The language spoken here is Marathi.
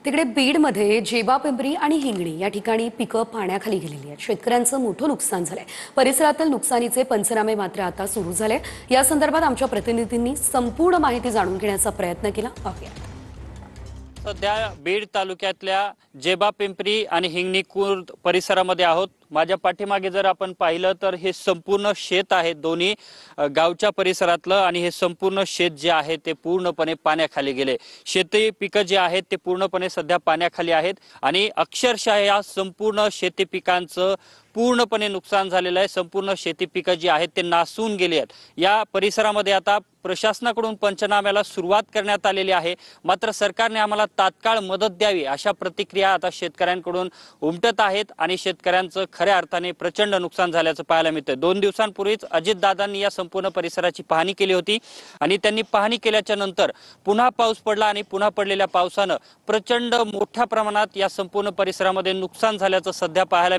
तिकडे बीडमध्ये जेबा पिंपरी आणि हिंगणी या ठिकाणी पिकं पाण्याखाली गेलेली आहेत। शेतकऱ्यांचं मोठं नुकसान झालंय। परिसरातील नुकसानीचे पंचनामे मात्र आता सुरू झाले। या संदर्भात आमच्या प्रतिनिधींनी संपूर्ण माहिती जाणून घेण्याचा प्रयत्न केला। पाहूया। सध्या बीड तालुक्यातल्या जेबा पिंपरी आणि हिंगणी खुर्द परिसरामध्ये आहोत। माझ्या पाठीमागे जर आपण पाहिलं तर हे संपूर्ण शेत आहे दोन्ही गावच्या परिसरातलं, आणि हे संपूर्ण शेत जे आहे ते पूर्णपणे पाण्याखाली गेले। शेती पिकं जे आहेत ते पूर्णपणे सध्या पाण्याखाली आहेत आणि अक्षरशः या संपूर्ण शेती पिकांचं पूर्णपणे नुकसान झालेलं आहे। संपूर्ण शेती पिकं जी आहेत ते नासून गेली आहेत। या परिसरामध्ये आता प्रशासनाकडून पंचनाम्याला सुरुवात करण्यात आलेली आहे, मात्र सरकारने आम्हाला तात्काळ मदत द्यावी अशा प्रतिक्रिया आता शेतकऱ्यांकडून उमटत आहेत आणि शेतकऱ्यांचं खऱ्या अर्थाने प्रचंड नुकसान झाल्याचं पाहायला मिळतंय। 2 दिवसांपूर्वीच अजितदादांनी या संपूर्ण परिसराची पाहणी केली होती आणि त्यांनी पाहणी केल्याच्या नंतर पुन्हा पाऊस पडला आणि पुन्हा पडलेल्या पावसानं प्रचंड मोठ्या प्रमाणात या संपूर्ण परिसरामध्ये नुकसान झाल्याचं सध्या पाहायला